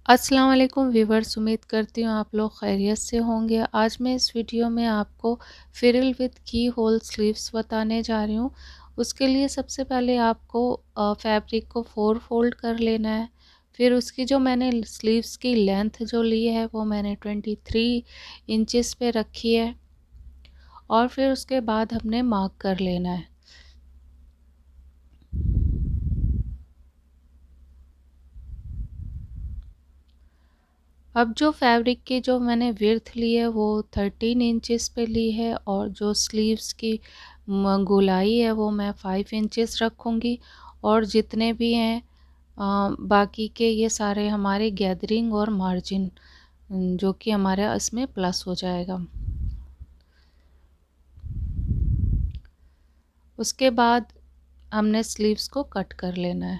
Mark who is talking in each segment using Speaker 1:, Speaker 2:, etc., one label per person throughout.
Speaker 1: अस्सलाम वालेकुम व्यूवर्स, उम्मीद करती हूँ आप लोग खैरियत से होंगे। आज मैं इस वीडियो में आपको फ्रिल विद की होल स्लीव्स बताने जा रही हूँ। उसके लिए सबसे पहले आपको फैब्रिक को 4 फोल्ड कर लेना है। फिर उसकी जो मैंने स्लीव्स की लेंथ जो ली है वो मैंने 23 इंचेस पे रखी है और फिर उसके बाद हमने मार्क कर लेना है। अब जो फैब्रिक की जो मैंने विड्थ ली है वो 13 इंचेस पे ली है और जो स्लीव्स की गोलाई है वो मैं 5 इंचेस रखूँगी और जितने भी हैं बाकी के ये सारे हमारे गैदरिंग और मार्जिन जो कि हमारा इसमें प्लस हो जाएगा। उसके बाद हमने स्लीव्स को कट कर लेना है,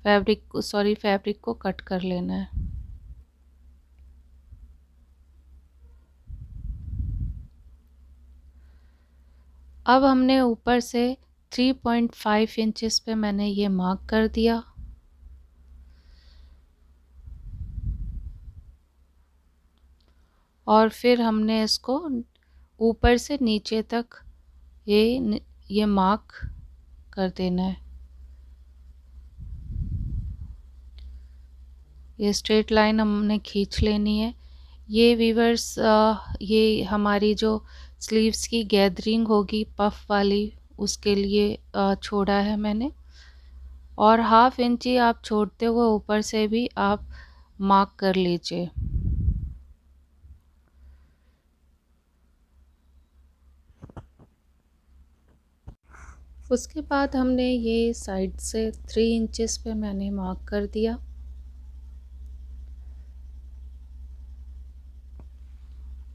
Speaker 1: फैब्रिक को कट कर लेना है। अब हमने ऊपर से 3.5 इंचेस पे मैंने ये मार्क कर दिया और फिर हमने इसको ऊपर से नीचे तक ये मार्क कर देना है। ये स्ट्रेट लाइन हमने खींच लेनी है। ये वीवर्स ये हमारी जो स्लीव्स की गैदरिंग होगी पफ वाली उसके लिए छोड़ा है मैंने और हाफ इंची आप छोड़ते हुए ऊपर से भी आप मार्क कर लीजिए। उसके बाद हमने ये साइड से 3 इंचेस पे मैंने मार्क कर दिया।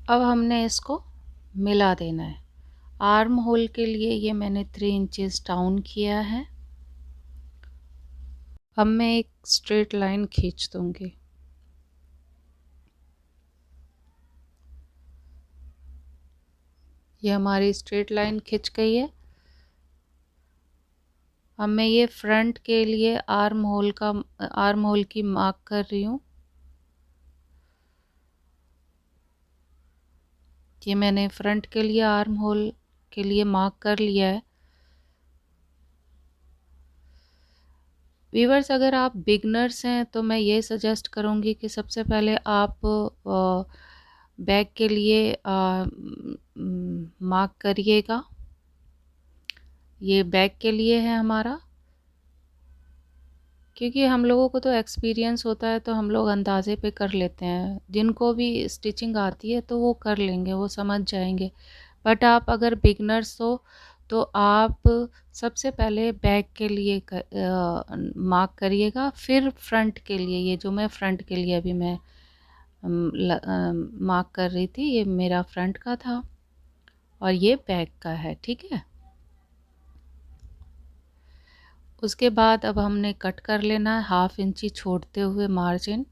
Speaker 1: अब हमने इसको मिला देना है। आर्म होल के लिए ये मैंने 3 इंचेस डाउन किया है। अब मैं एक स्ट्रेट लाइन खींच दूंगी। ये हमारी स्ट्रेट लाइन खिंच गई है। अब मैं ये फ्रंट के लिए आर्म होल की मार्क कर रही हूँ। ये मैंने फ्रंट के लिए आर्म होल के लिए मार्क कर लिया है। व्यूअर्स, अगर आप बिगनर्स हैं तो मैं ये सजेस्ट करूँगी कि सबसे पहले आप बैक के लिए मार्क करिएगा। ये बैक के लिए है हमारा, क्योंकि हम लोगों को तो एक्सपीरियंस होता है तो हम लोग अंदाज़े पे कर लेते हैं। जिनको भी स्टिचिंग आती है तो वो कर लेंगे, वो समझ जाएंगे। बट आप अगर बिगनर्स हो तो आप सबसे पहले बैक के लिए मार्क करिएगा, फिर फ्रंट के लिए। ये जो मैं फ्रंट के लिए अभी मैं मार्क कर रही थी, ये मेरा फ्रंट का था और ये बैक का है, ठीक है। उसके बाद अब हमने कट कर लेना है हाफ इंची छोड़ते हुए मार्जिन।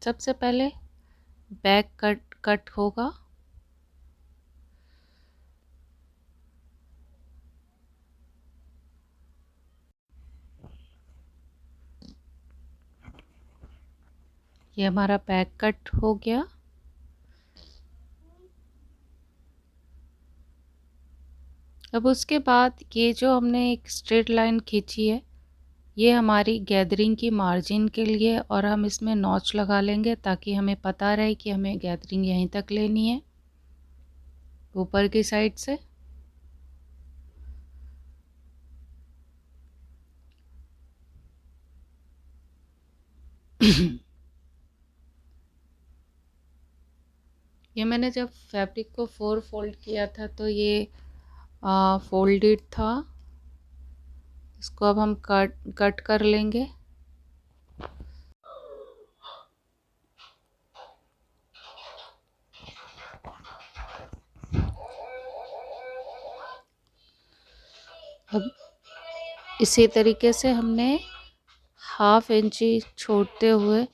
Speaker 1: सबसे पहले बैक कट होगा। ये हमारा बैक कट हो गया। अब उसके बाद ये जो हमने एक स्ट्रेट लाइन खींची है ये हमारी गैदरिंग की मार्जिन के लिए, और हम इसमें नॉच लगा लेंगे ताकि हमें पता रहे कि हमें गैदरिंग यहीं तक लेनी है ऊपर की साइड से। ये मैंने जब फैब्रिक को 4 फोल्ड किया था तो ये फोल्डेड था। इसको अब हम कट कर लेंगे। अब इसी तरीके से हमने हाफ इंची छोड़ते हुए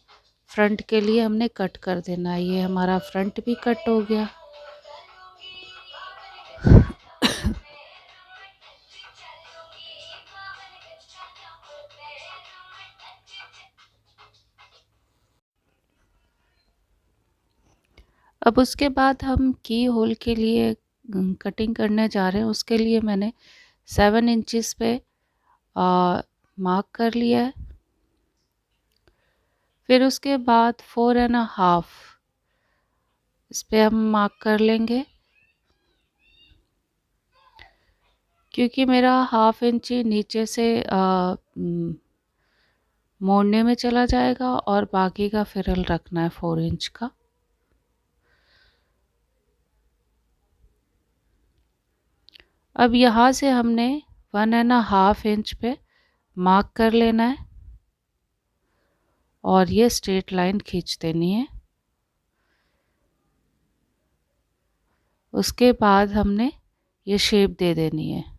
Speaker 1: फ्रंट के लिए हमने कट कर देना है। ये हमारा फ्रंट भी कट हो गया। अब उसके बाद हम की होल के लिए कटिंग करने जा रहे हैं। उसके लिए मैंने 7 इंचेस पे मार्क कर लिया है। फिर उसके बाद 4.5 इस पे हम मार्क कर लेंगे, क्योंकि मेरा 1/2 इंच नीचे से मोड़ने में चला जाएगा और बाकी का फिरल रखना है 4 इंच का। अब यहाँ से हमने 1.5 इंच पे मार्क कर लेना है और ये स्ट्रेट लाइन खींच देनी है। उसके बाद हमने ये शेप दे देनी है।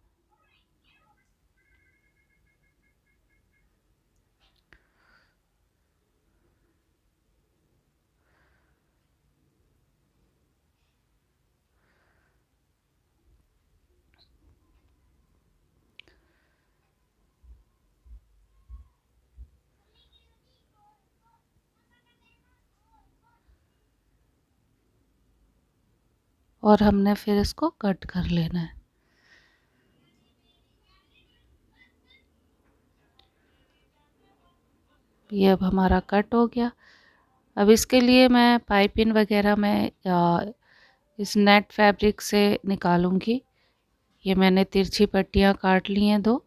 Speaker 1: और हमने फिर इसको कट कर लेना है। ये अब हमारा कट हो गया। अब इसके लिए मैं पाइपिंग वगैरह मैं इस नेट फैब्रिक से निकालूंगी। ये मैंने तिरछी पट्टियाँ काट ली हैं 2।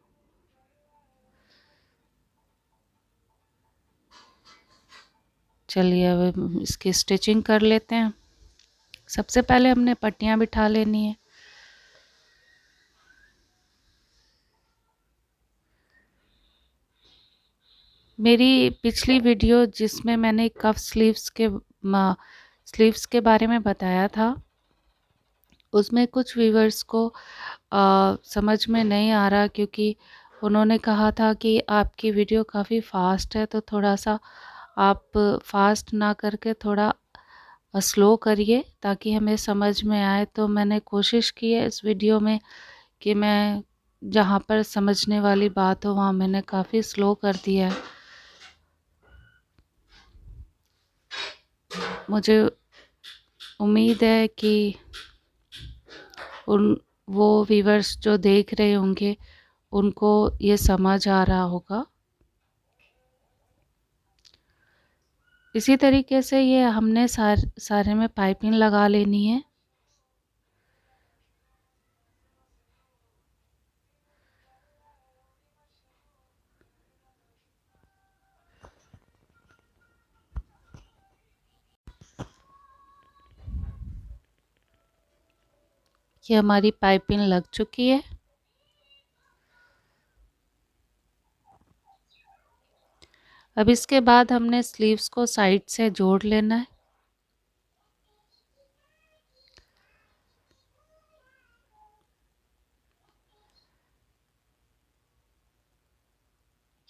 Speaker 1: चलिए अब इसकी स्टिचिंग कर लेते हैं। सबसे पहले हमने पट्टियाँ बिठा लेनी है। मेरी पिछली वीडियो जिसमें मैंने कफ स्लीव्स के बारे में बताया था, उसमें कुछ व्यूवर्स को समझ में नहीं आ रहा, क्योंकि उन्होंने कहा था कि आपकी वीडियो काफ़ी फ़ास्ट है, तो थोड़ा सा आप फास्ट ना करके थोड़ा स्लो करिए ताकि हमें समझ में आए। तो मैंने कोशिश की है इस वीडियो में कि मैं जहाँ पर समझने वाली बात हो वहाँ मैंने काफ़ी स्लो कर दिया है। मुझे उम्मीद है कि वो व्यूवर्स जो देख रहे होंगे उनको ये समझ आ रहा होगा। इसी तरीके से ये हमने सारे में पाइपिंग लगा लेनी है। ये हमारी पाइपिंग लग चुकी है। अब इसके बाद हमने स्लीव्स को साइड से जोड़ लेना है।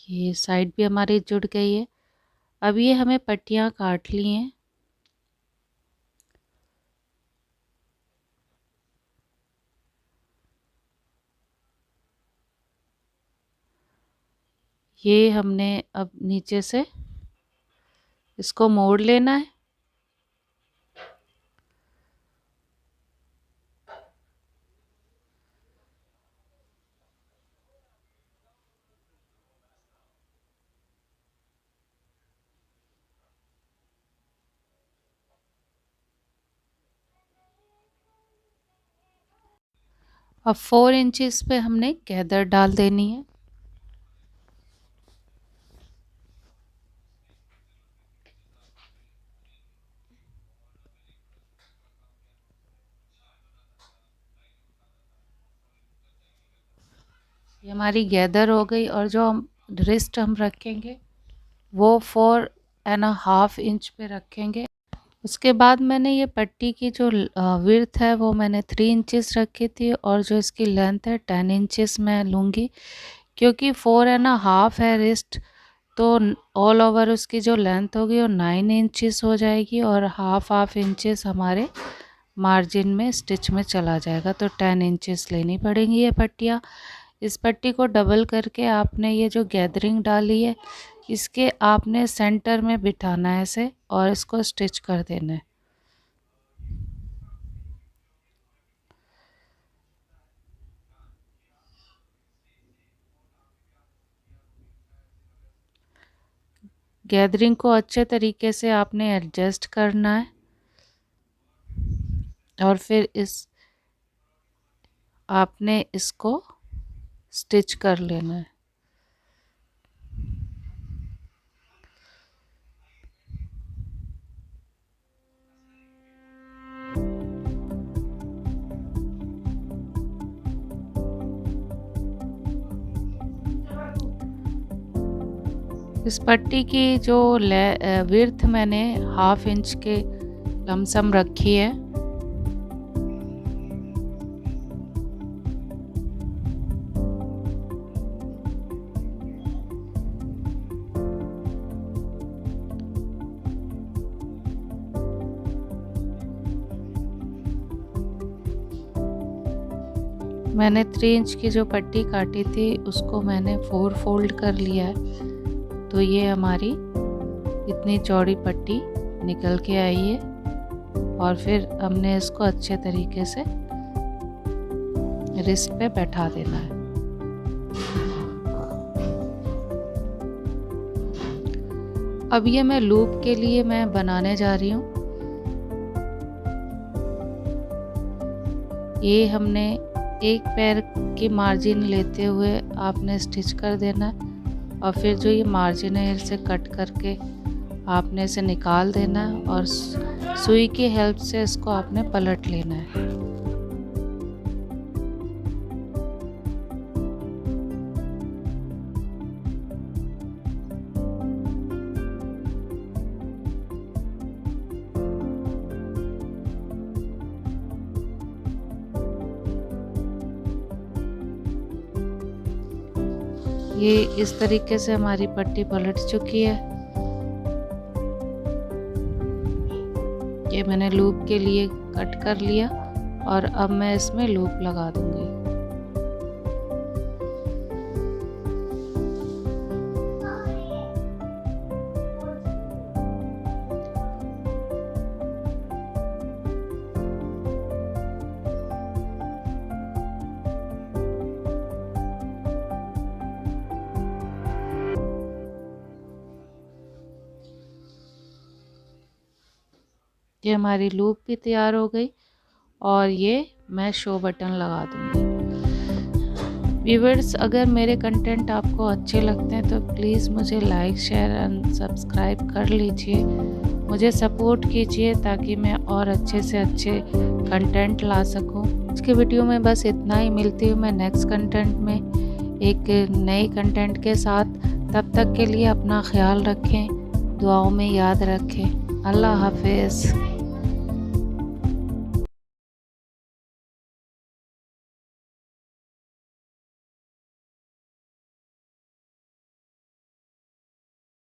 Speaker 1: ये साइड भी हमारी जुड़ गई है। अब ये हमें पट्टियाँ काट ली हैं। ये हमने अब नीचे से इसको मोड़ लेना है। अब 4 इंचेस पे हमने गैदर डाल देनी है। ये हमारी गैदर हो गई और जो हम रिस्ट हम रखेंगे वो 4.5 इंच पे रखेंगे। उसके बाद मैंने ये पट्टी की जो विड्थ है वो मैंने 3 इंचेस रखी थी और जो इसकी लेंथ है 10 इंचेस मैं लूँगी, क्योंकि 4.5 है रिस्ट, तो ऑल ओवर उसकी जो लेंथ होगी वो 9 इंचेस हो जाएगी और हाफ इंचेस हमारे मार्जिन में स्टिच में चला जाएगा। तो 10 इंचेस लेनी पड़ेंगी ये पट्टियाँ। इस पट्टी को डबल करके आपने ये जो गैदरिंग डाली है इसके आपने सेंटर में बिठाना है ऐसे और इसको स्टिच कर देना है। गैदरिंग को अच्छे तरीके से आपने एडजस्ट करना है और फिर आपने इसको स्टिच कर लेना है। इस पट्टी की जो विड्थ मैंने 1/2 इंच के लमसम रखी है। मैंने 3 इंच की जो पट्टी काटी थी उसको मैंने 4 फोल्ड कर लिया है, तो ये हमारी इतनी चौड़ी पट्टी निकल के आई है। और फिर हमने इसको अच्छे तरीके से रिस्ट पे बैठा देना है। अब ये मैं लूप के लिए मैं बनाने जा रही हूँ। ये हमने एक पैर की मार्जिन लेते हुए आपने स्टिच कर देना है और फिर जो ये मार्जिन है इसे कट करके आपने इसे निकाल देना है और सुई की हेल्प से इसको आपने पलट लेना है। ये इस तरीके से हमारी पट्टी पलट चुकी है। ये मैंने लूप के लिए कट कर लिया और अब मैं इसमें लूप लगा दूंगी। ये हमारी लूप भी तैयार हो गई और ये मैं शो बटन लगा दूंगी। व्यूअर्स, अगर मेरे कंटेंट आपको अच्छे लगते हैं तो प्लीज़ मुझे लाइक, शेयर एंड सब्सक्राइब कर लीजिए, मुझे सपोर्ट कीजिए ताकि मैं और अच्छे से अच्छे कंटेंट ला सकूं। आज के वीडियो में बस इतना ही। मिलती हूँ मैं नेक्स्ट कंटेंट में एक नए कंटेंट के साथ। तब तक के लिए अपना ख्याल रखें, दुआओं में याद रखें। अल्लाह हाफिज़।